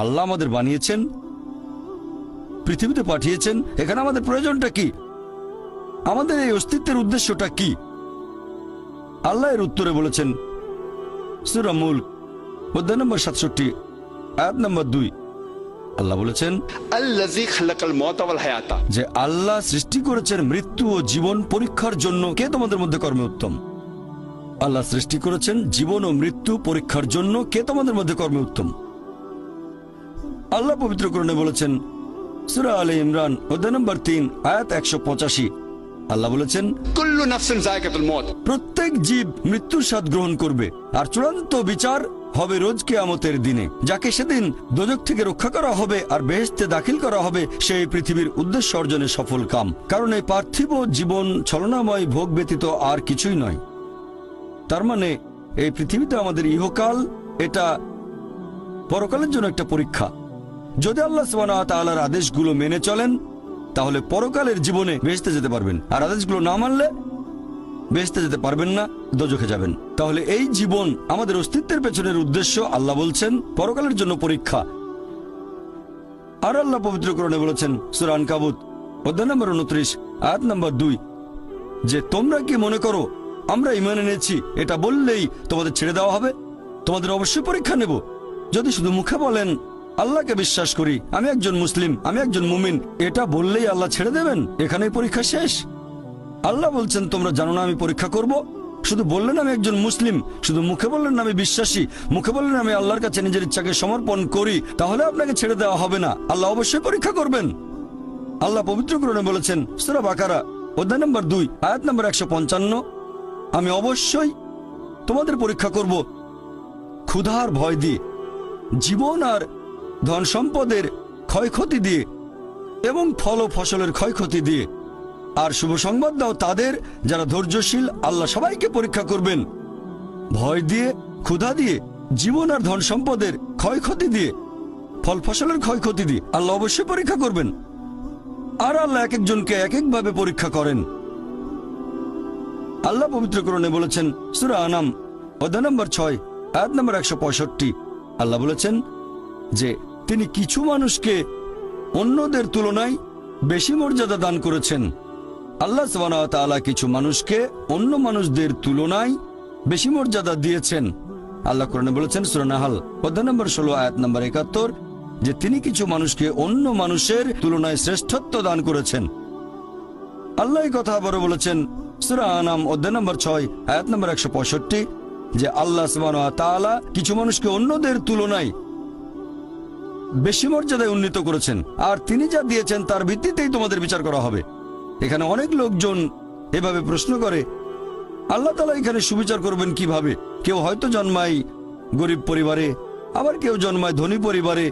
আল্লাহ আমাদের বানিয়েছেন, পৃথিবীতে পাঠিয়েছেন, এখানে আমাদের প্রয়োজনটা কি, আমাদের এই অস্তিত্বের উদ্দেশ্যটা কি? আল্লাহ এর উত্তরে বলেছেন সূরা মুলক অধ্যায় নম্বর 67 আয়াত নম্বর 2। আল্লাহ বলেছেন আল্লাযী খালাকাল মাউতা ওয়াল হায়াতা, যে আল্লাহ সৃষ্টি করেছেন মৃত্যু ও জীবন পরীক্ষার জন্য। কে তোমাদের মধ্যে কর্মে উত্তম? আল্লাহ সৃষ্টি করেছেন জীবন ও মৃত্যু পরীক্ষার জন্য। কে তোমাদের মধ্যে কর্মে উত্তম? আল্লাহ পবিত্র কোরআনে বলেছেন সূরা আলে ইমরান অধ্যায় নম্বর 3 আয়াত 185। আল্লাহ বলেছেন কুল্লু নাফসিন যায়কাতুল মউত, প্রত্যেক জীব মৃত্যুর স্বাদ গ্রহণ করবে, আর চূড়ান্ত বিচার হবে রোজ কিয়ামতের দিনে। যাকে সেদিন দোজখ থেকে রক্ষা করা হবে আর বেহেশতে দাখিল করা হবে, সেই পৃথিবীর উদ্দেশ্য অর্জনে সফল কাম। কারণ এই পার্থিব জীবন ছলনাময় ভোগ ব্যতীত আর কিছুই নয়। তার মানে এই পৃথিবীতে আমাদের ইহকাল, এটা পরকালের জন্য একটা পরীক্ষা। যদি আল্লাহ সুবহানাহু ওয়া তাআলার আদেশগুলো মেনে চলেন তাহলে পরকালের জীবনে বেহেশতে যেতে পারবেন, আর আদেশগুলো না মানলে বেহেশতে যেতে পারবেন না, দোজখে যাবেন। তাহলে এই জীবন আমাদের অস্তিত্বের পেছনের উদ্দেশ্য। আল্লাহ বলছেন পরকালের জন্য পরীক্ষা। আর আল্লাহ পবিত্র কোরআনে বলেছেন সূরা আনকাবুত অধ্যায় নম্বর 29 আয়াত নম্বর 2 যে তোমরা কি মনে করো আমরা ঈমান এনেছি এটা বললেই তোমাদের ছেড়ে দেওয়া হবে? তোমাদের অবশ্যই পরীক্ষা নেব। যদি শুধু মুখে বলেন আল্লাহকে বিশ্বাস করি, আমি একজন মুসলিম, আমি একজন মুমিন, এটা বললেই আল্লাহ ছেড়ে দেবেন? এখানেই পরীক্ষা শেষ? আল্লাহ বলছেন তোমরা জানো না আমি পরীক্ষা করব? শুধু বললেন আমি একজন মুসলিম, শুধু মুখে বললেন আমি বিশ্বাসী, মুখে বললেন আমি আল্লাহর কাছে নিজের ইচ্ছাকে সমর্পণ করি, তাহলে আপনাকে ছেড়ে দেওয়া হবে না। আল্লাহ অবশ্যই পরীক্ষা করবেন। আল্লাহ পবিত্র কোরআনে বলেছেন সূরা বাকারা অধ্যায় নম্বর 2 আয়াত নম্বর 155 আমি অবশ্যই তোমাদের পরীক্ষা করব ক্ষুধার ভয় দিয়ে, জীবন আর ধন সম্পদের ক্ষয়ক্ষতি দিয়ে এবং ফল ও ফসলের ক্ষয়ক্ষতি দিয়ে। আর শুভ সংবাদ দাও তাদের যারা ধৈর্যশীল। আল্লাহ সবাইকে পরীক্ষা করবেন ভয় দিয়ে, ক্ষুধা দিয়ে, জীবন আর ধন সম্পদের ক্ষয়ক্ষতি দিয়ে, ফল ফসলের ক্ষয়ক্ষতি দিয়ে। আল্লাহ অবশ্যই পরীক্ষা করবেন। আর আল্লাহ এক একজনকে এক একভাবে পরীক্ষা করেন। আল্লাহ পবিত্র কোরআনে বলেছেন সূরা আনাম অধ্যায় নম্বর 6 আয়াত নম্বর 165। আল্লাহ বলেছেন যে তিনি কিছু মানুষকে অন্যদের তুলনায় বেশি মর্যাদা দান করেছেন। আল্লাহ সুবহানাহু ওয়া তাআলা কিছু মানুষকে অন্য মানুষদের তুলনায় বেশি মর্যাদা দিয়েছেন। আল্লাহ কোরআনে বলেছেন সূরা নাহল অধ্যায় নম্বর 16 আয়াত নম্বর 71 যে তিনি কিছু মানুষকে অন্য মানুষের তুলনায় শ্রেষ্ঠত্ব দান করেছেন। আল্লাহ এই কথা আবারও বলেছেন সূরা আনাম অধ্যায় নম্বর 6 আয়াত নম্বর 165 যে আল্লাহ সুবহানাহু ওয়া তাআলা কিছু মানুষকে অন্যদের তুলনায় বেশি মর্যাদায় উন্নীত করেছেন, আর তিনি যা দিয়েছেন তার ভিত্তিতেই তোমাদের বিচার করা হবে। এখানে অনেক লোকজন এভাবে প্রশ্ন করে আল্লাহ তাআলা এখানে সুবিচার করবেন কিভাবে? কেউ হয়তো জন্মায় গরিব পরিবারে, আবার কেউ জন্মায় ধনী পরিবারে,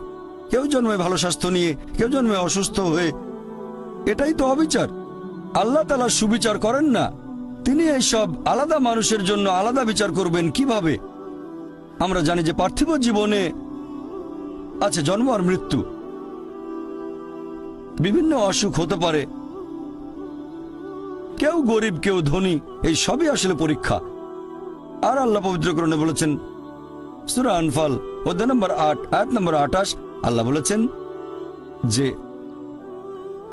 কেউ জন্মায় ভালো স্বাস্থ্য নিয়ে, কেউ জন্মায় অসুস্থ হয়ে। এটাই তো অবিচার। আল্লাহ তাআলা সুবিচার করেন না। তিনি এইসব আলাদা মানুষের জন্য আলাদা বিচার করবেন কিভাবে? আমরা জানি যে পার্থিব জীবনে আছে জন্ম আর মৃত্যু, বিভিন্ন অসুখ হতে পারে, কেউ গরিব কেউ ধনী, এই সবই আসলে পরীক্ষা। আর আল্লাহ পবিত্র কোরআনে বলেছেন সূরা আনফাল অধ্যায় নম্বর 8 আয়াত নম্বর 28 আল্লাহ বলেছেন যে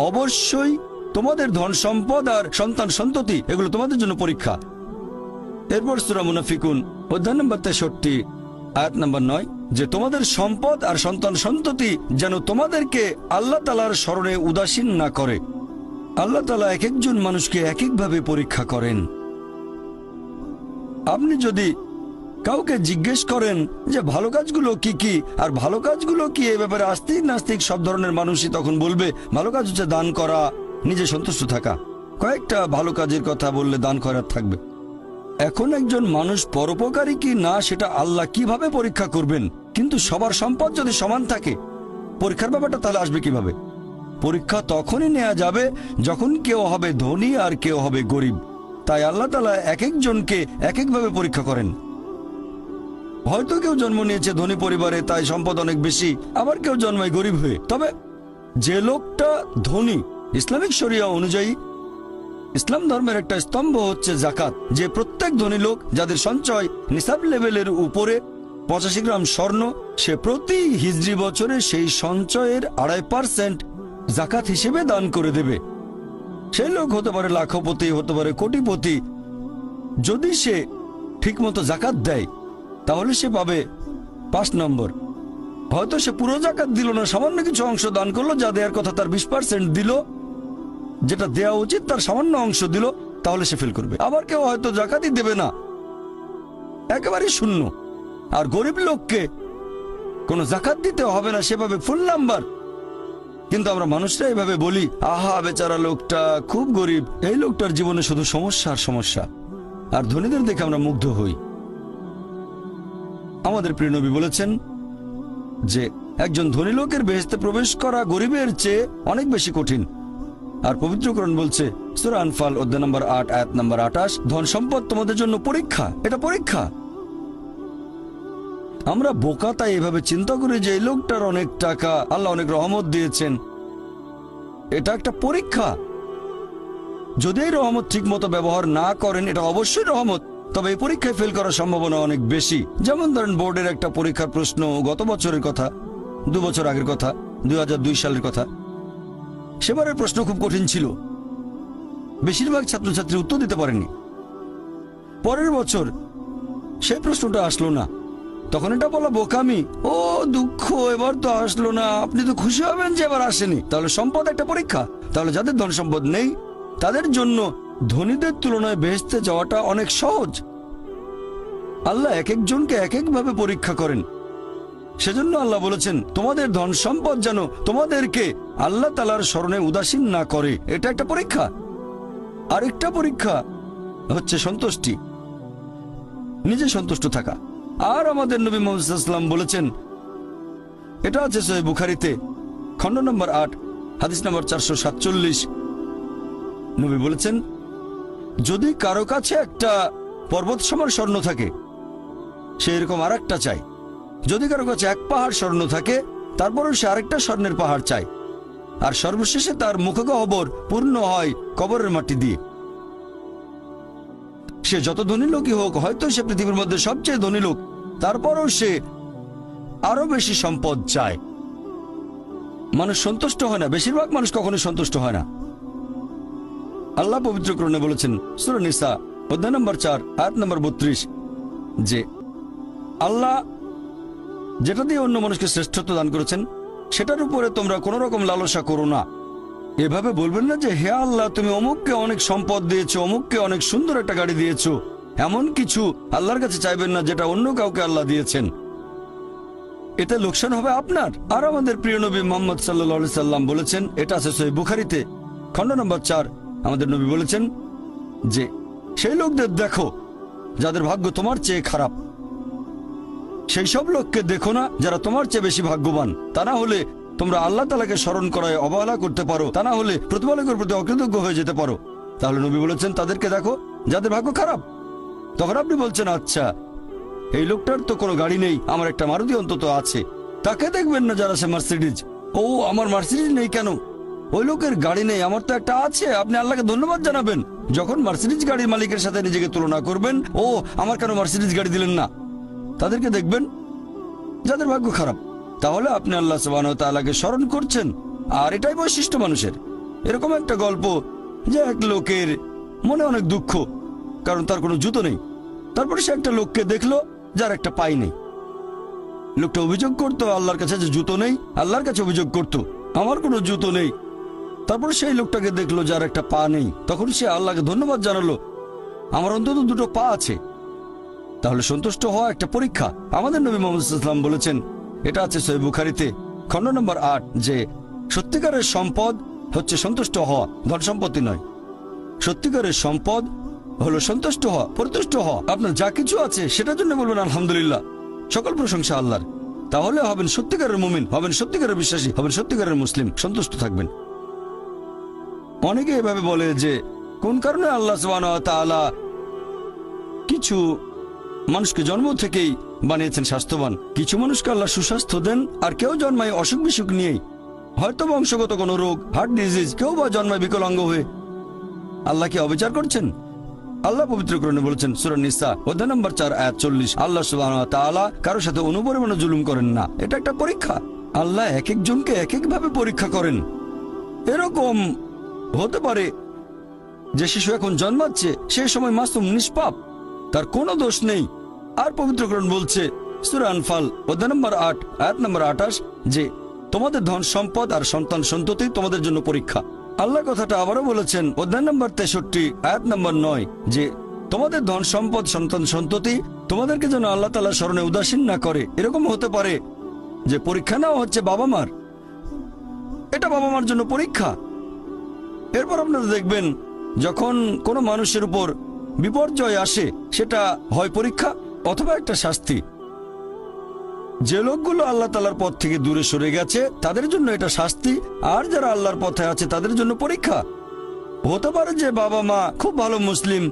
অবশ্যই তোমাদের ধন সম্পদ আর সন্তান সন্ততি এগুলো তোমাদের জন্য পরীক্ষা। এরপর সূরা মুনাফিকুন অধ্যায় নম্বর 63 আয়াত নম্বর 9 যে তোমাদের সম্পদ আর সন্তান সন্ততি যেন তোমাদেরকে আল্লাহ তাআলার স্মরণে উদাসীন না করে। আল্লাহ তাআলা এক একজন মানুষকে এক একভাবে পরীক্ষা করেন। আপনি যদি কাউকে জিজ্ঞেস করেন যে ভালো কাজগুলো কি কি আর ভালো কাজগুলো কি, এ ব্যাপারে আস্তিক নাস্তিক সব ধরনের মানুষই তখন বলবে ভালো কাজ হচ্ছে দান করা, নিজে সন্তুষ্ট থাকা। কয়েকটা ভালো কাজের কথা বললে দান করার থাকবে। এখন একজন মানুষ পরোপকারী কি না সেটা আল্লাহ কিভাবে পরীক্ষা করবেন? কিন্তু সবার সম্পদ যদি সমান থাকে, পরীক্ষার ব্যাপারটা তাহলে আসবে কিভাবে? পরীক্ষা তখনই নেওয়া যাবে যখন কেউ হবে ধনী আর কেউ হবে গরিব। তাই আল্লাহ তাআলা এক একজনকে এক একভাবে পরীক্ষা করেন। হয়তো কেউ জন্ম নিয়েছে ধনী পরিবারে, তাই সম্পদ অনেক বেশি, আবার কেউ জন্মায় গরিব হয়ে। তবে যে লোকটা ধনী, ইসলামিক শরিয়া অনুযায়ী ইসলাম ধর্মের একটা স্তম্ভ হচ্ছে যাকাত, যে প্রত্যেক ধনী লোক যাদের সঞ্চয় নিসাব লেভেলের উপরে 85 গ্রাম স্বর্ণ, সে প্রতি হিজরি বছরে সেই সঞ্চয়ের 2.5% জাকাত হিসেবে দান করে দেবে। সেই লোক হতে পারে লাখপতি, হতে পারে কোটিপতি। যদি সে ঠিকমতো জাকাত দেয় তাহলে সে পাবে 5 নম্বর। হয়তো সে পুরো জাকাত দিল না, সামান্য কিছু অংশ দান করলো, যা দেওয়ার কথা তার 20% দিল, যেটা দেওয়া উচিত তার সামান্য অংশ দিল, তাহলে সে ফেল করবে। আবার কেউ হয়তো জাকাতই দেবে না, একেবারে শূন্য। আর গরিব লোককে কোনো জাকাত দিতে হবে না, সেভাবে ফুল নাম্বার। কিন্তু আমরা মানুষরা এভাবে বলি, আহা বেচারা লোকটা খুব গরিব, এই লোকটার জীবনে শুধু সমস্যা আর সমস্যা। আর ধনীদের দেখে আমরা মুগ্ধ হই। আমাদের প্রিয় নবী বলেছেন যে একজন ধনী লোকের বেহেশতে প্রবেশ করা গরিবের চেয়ে অনেক বেশি কঠিন। আর পবিত্র কোরআন বলছে সূরা আনফাল অধ্যায় নম্বর 8 আয়াত নম্বর 28, ধন সম্পদ তোমাদের জন্য পরীক্ষা, এটা পরীক্ষা। আমরা বোকা তাই এভাবে চিন্তা করি যে এই লোকটার অনেক টাকা, আল্লাহ অনেক রহমত দিয়েছেন, এটা একটা পরীক্ষা। যদি এই রহমত ঠিক মতো ব্যবহার না করেন, এটা অবশ্যই রহমত, তবে এই পরীক্ষায় ফেল করার সম্ভাবনা অনেক বেশি। যেমন ধরেন বোর্ডের একটা পরীক্ষার প্রশ্ন, গত বছরের কথা, 2 বছর আগের কথা, 2002 সালের কথা। সেবারের প্রশ্ন খুব কঠিন ছিল, বেশিরভাগ ছাত্রছাত্রী উত্তর দিতে পারেনি। পরের বছর সেই প্রশ্নটা আসলো না, তখন এটা বলা বোকামি, ও দুঃখ, এবার তো আসলো না, আপনি তো খুশি হবেন যে এবার আসেনি। তাহলে সম্পদ একটা পরীক্ষা। তাহলে যাদের ধন সম্পদ নেই তাদের জন্য ধনীদের তুলনায় বেহেশতে যাওয়াটা অনেক সহজ। আল্লাহ এক একজনকে এক একভাবে পরীক্ষা করেন। সেজন্য আল্লাহ বলেছেন তোমাদের ধন সম্পদ যেন তোমাদেরকে আল্লাহ তাআলার স্মরণে উদাসীন না করে, এটা একটা পরীক্ষা। আরেকটা পরীক্ষা হচ্ছে সন্তুষ্টি, নিজে সন্তুষ্ট থাকা। আর আমাদের নবী মুহাম্মদ সাল্লাল্লাহু আলাইহি ওয়াসাল্লাম বলেছেন, এটা আছে সহিহ বুখারীতে খণ্ড নম্বর 8 হাদিস নম্বর 447, নবী বলেছেন যদি কারো কাছে একটা পর্বত সমান স্বর্ণ থাকে সে এরকম আরেকটা চায়। যদি কারো কাছে 1 পাহাড় স্বর্ণ থাকে তারপরেও সে আরেকটা স্বর্ণের পাহাড় চায়। আর সর্বশেষে তার মুখগহ্বর পূর্ণ হয় কবরের মাটি দিয়ে। সে যত ধনী লোকই হোক, হয়তো সে পৃথিবীর মধ্যে সবচেয়ে ধনী লোক, তারপরেও সে আরো বেশি সম্পদ চায়। মানুষ সন্তুষ্ট হয় না, বেশিরভাগ মানুষ কখনোই সন্তুষ্ট হয় না। আল্লাহ পবিত্র কোরআনে বলেছেন সূরা নিসা অধ্যায় নম্বর 4 আয়াত নম্বর 32 যে আল্লাহ যেটা দিয়ে অন্য মানুষকে শ্রেষ্ঠত্ব দান করেছেন সেটার উপরে তোমরা কোনো রকম লালসা করো না। এভাবে বলবেন না যে হে আল্লাহ তুমি অমুককে অনেক সম্পদ দিয়েছো, অমুককে অনেক সুন্দর একটা গাড়ি দিয়েছো, এমন কিছু আল্লাহর কাছে চাইবেন না যেটা অন্য কাউকে আল্লাহ দিয়েছেন। এতে লোকসান হবে আপনার। আর আমাদের প্রিয় নবী মুহাম্মদ সাল্লাল্লাহু আলাইহি সাল্লাম বলেছেন, এটা আছে সহিহ বুখারীতে খণ্ড নম্বর 4, আমাদের নবী বলেছেন যে সেই লোকদের দেখো যাদের ভাগ্য তোমার চেয়ে খারাপ, সেই সব লোককে দেখো না যারা তোমার চেয়ে বেশি ভাগ্যবান। তা না হলে তোমরা আল্লাহ তাআলাকে স্মরণ করায় অবহেলা করতে পারো, তা না হলে প্রতিপালকের প্রতি অকৃতজ্ঞ হয়ে যেতে পারো। তাহলে নবী বলেছেন তাদেরকে দেখো যাদের ভাগ্য খারাপ। তখন আপনি বলছেন আচ্ছা এই লোকটার তো কোনো গাড়ি নেই, আমার একটা মারুতি অন্তত আছে। তাকে দেখবেন না যারা সে মার্সিডিজ, ও আমার মার্সিডিজ নেই কেন, ওই লোকের গাড়ি নেই, আমার তো একটা আছে। আপনি আল্লাহকে ধন্যবাদ জানাবেন। যখন মার্সিডিজ গাড়ির মালিকের সাথে নিজেকে তুলনা করবেন, ও আমার কেন মার্সিডিজ গাড়ি দিলেন না, তাদেরকে দেখবেন যাদের ভাগ্য খারাপ। তাহলে আপনি আল্লাহ সুবহানাহু ওয়া তাআলাকে স্মরণ করছেন। আর এটাই বৈশিষ্ট্য মানুষের। এরকম একটা গল্প যে এক লোকের মনে অনেক দুঃখ, কারণ তার কোনো জুতো নেই। তারপরে সে একটা লোককে দেখলো যার একটা পাই নেই। লোকটা অভিযোগ করতো আল্লাহর কাছে যে জুতো নেই, আল্লাহর কাছে অভিযোগ করতো আমার কোনো জুতো নেই। তারপরে সেই লোকটাকে দেখলো যার একটা পা নেই, তখন সে আল্লাহকে ধন্যবাদ জানালো আমার অন্তত 2টো পা আছে। তাহলে সন্তুষ্ট হওয়া একটা পরীক্ষা। আমাদের নবী মুহাম্মদ সাল্লাল্লাহু আলাইহি ওয়াসাল্লাম বলেছেন, এটা আছে সহিহ বুখারীতে খণ্ড নম্বর 8 যে সত্যিকারের সম্পদ হচ্ছে সন্তুষ্ট হওয়া, ধন সম্পত্তি নয়। সত্যিকারের সম্পদ হলো সন্তুষ্ট হওয়া, পরিতুষ্ট হওয়া। আপনার যা কিছু আছে সেটার জন্য বলবেন আলহামদুলিল্লাহ, সকল প্রশংসা আল্লাহর। তাহলে হবেন সত্যিকারের মুমিন, হবেন সত্যিকারের বিশ্বাসী, হবেন সত্যিকারের মুসলিম, সন্তুষ্ট থাকবেন। অনেকে এভাবে বলে যে কোন কারণে আল্লাহ সুবহানাহু ওয়া তাআলা কিছু মানুষকে জন্ম থেকেই বানিয়েছেন স্বাস্থ্যবান, কিছু মানুষকে আল্লাহ সুস্বাস্থ্য দেন, আর কেউ জন্মায় অসুখ বিসুখ নিয়েই, হয়তো বংশগত কোনো রোগ, হার্ট ডিজিজ, কেউ বা জন্মায় বিকলাঙ্গ হয়ে। আল্লাহ কি অবিচার করছেন? আল্লাহ পবিত্র কোরআনে বলেছেন সূরা নিসা অধ্যায় নম্বর 4 আয়াত 40, আল্লাহ সুবহানাহু ওয়া তাআলা কারোর সাথে অনুপরিমাণে জুলুম করেন না। এটা একটা পরীক্ষা। আল্লাহ এক একজনকে এক এক ভাবে পরীক্ষা করেন। এরকম হতে পারে যে শিশু এখন জন্মাচ্ছে, সেই সময় মাসুম নিষ্পাপ, তার কোনো দোষ নেই। আর পবিত্র কোরআন বলছে সূরা আনফাল অধ্যায় নম্বর 8 আয়াত নম্বর 28 যে তোমাদের ধন সম্পদ আর সন্তান সন্ততি তোমাদের জন্য পরীক্ষা। আল্লাহ কথাটা আবারও বলেছেন অধ্যায় নম্বর 63 আয়াত নম্বর 9 যে তোমাদের ধন সম্পদ সন্তান সন্ততি তোমাদেরকে যেন আল্লাহ তাআলার স্মরণে উদাসীন না করে। এরকম হতে পারে যে পরীক্ষা নেওয়া হচ্ছে বাবা মার, এটা বাবা মার জন্য পরীক্ষা। এরপর আপনারা দেখবেন যখন কোনো মানুষের উপর বিপর্যয় আসে, সেটা হয় পরীক্ষা অথবা একটা শাস্তি। যে লোকগুলো আল্লাহ তাআলার পথ থেকে দূরে সরে গেছে তাদের জন্য এটা শাস্তি, আর যারা আল্লাহর পথে আছে তাদের জন্য পরীক্ষা। হতে পারে যে বাবা মা খুব ভালো মুসলিম,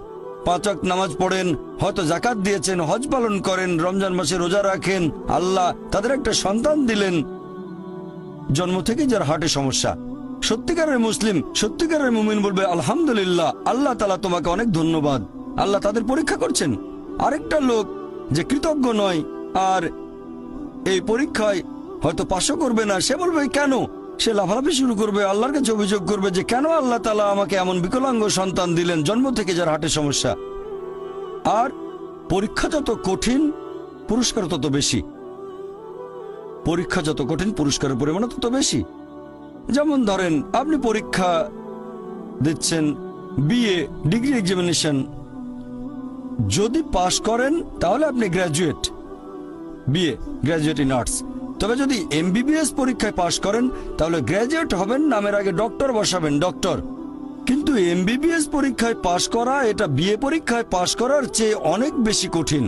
5 ওয়াক্ত নামাজ পড়েন, হয়তো যাকাত দিয়েছেন, হজ পালন করেন, রমজান মাসে রোজা রাখেন, আল্লাহ তাদের একটা সন্তান দিলেন জন্ম থেকে যার হার্টে সমস্যা। সত্যিকারের মুসলিম, সত্যিকারের মুমিন বলবে আলহামদুলিল্লাহ, আল্লাহ তাআলা তোমাকে অনেক ধন্যবাদ, আল্লাহ তাদের পরীক্ষা করছেন। আরেকটা লোক যে কৃতজ্ঞ নয় আর এই পরীক্ষায় হয়তো পাশও করবে না, সে বলবে কেন, সে লাফালাফি শুরু করবে, আল্লাহর কাছে অভিযোগ করবে যে কেন আল্লাহ তাআলা আমাকে এমন বিকলাঙ্গ সন্তান দিলেন জন্ম থেকে যার হার্টে সমস্যা। আর পরীক্ষা যত কঠিন পুরস্কার তত বেশি, পরীক্ষা যত কঠিন পুরস্কারের পরিমাণ তত বেশি। যেমন ধরেন আপনি পরীক্ষা দিচ্ছেন বিএ ডিগ্রি এক্সামিনেশন, যদি পাশ করেন তাহলে আপনি graduate, BA graduate in arts. তবে যদি এমবিবিএস পরীক্ষায় পাশ করেন তাহলে গ্র্যাজুয়েট হবেন, নামের আগে ডক্টর বসাবেন, ডক্টর। কিন্তু এমবিবিএস পরীক্ষায় পাশ করা এটা বিএ পরীক্ষায় পাশ করার চেয়ে অনেক বেশি কঠিন।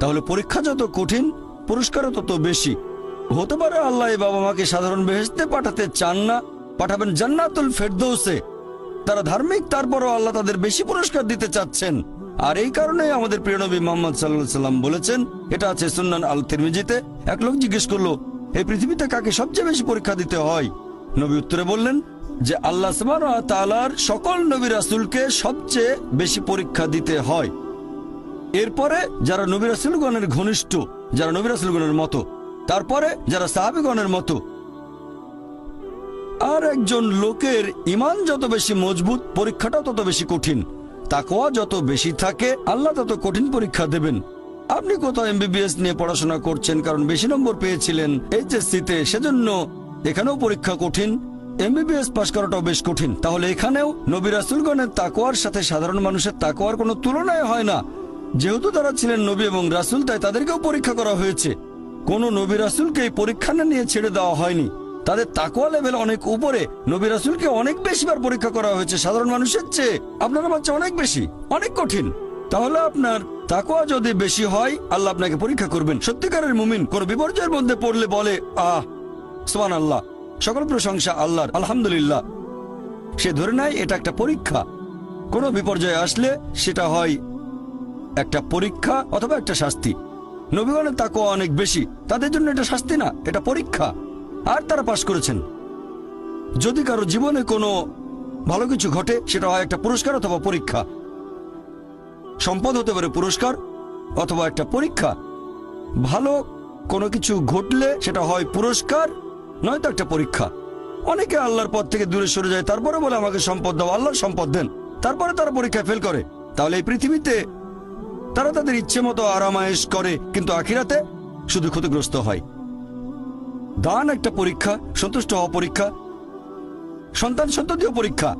তাহলে পরীক্ষা যত কঠিন পুরস্কারও তত বেশি। হতে পারে আল্লাহ এই বাবা মাকে সাধারণ বেহেশতে পাঠাতে চান না, পাঠাবেন জান্নাতুল ফেরদৌসে। তারা ধার্মিক, তারপরও আল্লাহ তাদের বেশি পুরস্কার দিতে চাচ্ছেন। আর এই কারণে আমাদের প্রিয় নবী মুহাম্মদ সাল্লাল্লাহু আলাইহি সাল্লাম বলেছেন, এটা আছে সুন্নান আল তিরমিজিতে, এক লোক জিজ্ঞেস করলো এই পৃথিবীতে কাকে সবচেয়ে বেশি পরীক্ষা দিতে হয়? নবী উত্তরে বললেন যে আল্লাহ সুবহানাহু ওয়া তাআলার সকল নবী রাসূলকে সবচেয়ে বেশি পরীক্ষা দিতে হয়। এরপরে যারা নবী রাসূলগণের ঘনিষ্ঠ, যারা নবী রাসূলগণের মতো, তারপরে যারা সাহাবীগণের মতো। আর একজন লোকের ঈমান যত বেশি মজবুত পরীক্ষাটা তত বেশি কঠিন। তাকওয়া যত বেশি থাকে আল্লাহ তত কঠিন পরীক্ষা দেবেন। আপনি কোথাও এমবিবিএস নিয়ে পড়াশোনা করছেন কারণ বেশি নম্বর পেয়েছিলেন এইচএসসিতে, সেজন্য এখানেও পরীক্ষা কঠিন। এমবিবিএস পাশ করাটাও বেশ কঠিন। তাহলে এখানেও নবী রাসূলগণের তাকওয়ার সাথে সাধারণ মানুষের তাকওয়ার কোনো তুলনায় হয় না। যেহেতু তারা ছিলেন নবী এবং রাসূল, তাই তাদেরকেও পরীক্ষা করা হয়েছে। কোন নবী রাসূলকে এই পরীক্ষা না নিয়ে ছেড়ে দেওয়া হয়নি। তাদের তাকওয়া লেভেল অনেক উপরে। নবী রাসূলকে অনেক বেশিবার পরীক্ষা করা হয়েছে সাধারণ মানুষের চেয়ে। আপনার আমার চেয়ে অনেক বেশি, অনেক কঠিন। তাহলে আপনার তাকওয়া যদি বেশি হয় আল্লাহ আপনাকে পরীক্ষা করবেন। সত্যিকারের মুমিন কোন বিপর্যয়ের মধ্যে পড়লে বলে সুবহানাল্লাহ, সকল প্রশংসা আল্লাহর, আলহামদুলিল্লাহ। সে ধরে নেয় এটা একটা পরীক্ষা। কোন বিপর্যয় আসলে সেটা হয় একটা পরীক্ষা অথবা একটা শাস্তি। নবীগণের তাকওয়া অনেক বেশি, তাদের জন্য এটা শাস্তি না, এটা পরীক্ষা। আর তারা পাশ করেছেন। যদি কারো জীবনে কোনো ভালো কিছু ঘটে সেটা হয় একটা পুরস্কার অথবা পরীক্ষা। সম্পদ হতে পারে পুরস্কার অথবা একটা পরীক্ষা। ভালো কোনো কিছু ঘটলে সেটা হয় পুরস্কার নয়তো একটা পরীক্ষা। অনেকে আল্লাহর পথ থেকে দূরে সরে যায়, তারপরে বলে আমাকে সম্পদ দাও, আল্লাহর সম্পদ দেন, তারপরে তারা পরীক্ষায় ফেল করে। তাহলে এই পৃথিবীতে তারা তাদের ইচ্ছে মতো আরামায়েশ করে, কিন্তু আখিরাতে শুধু ক্ষতিগ্রস্ত হয়। দান একটা পরীক্ষা, সন্তুষ্ট হওয়া পরীক্ষা, সন্তান সন্ততিও পরীক্ষা।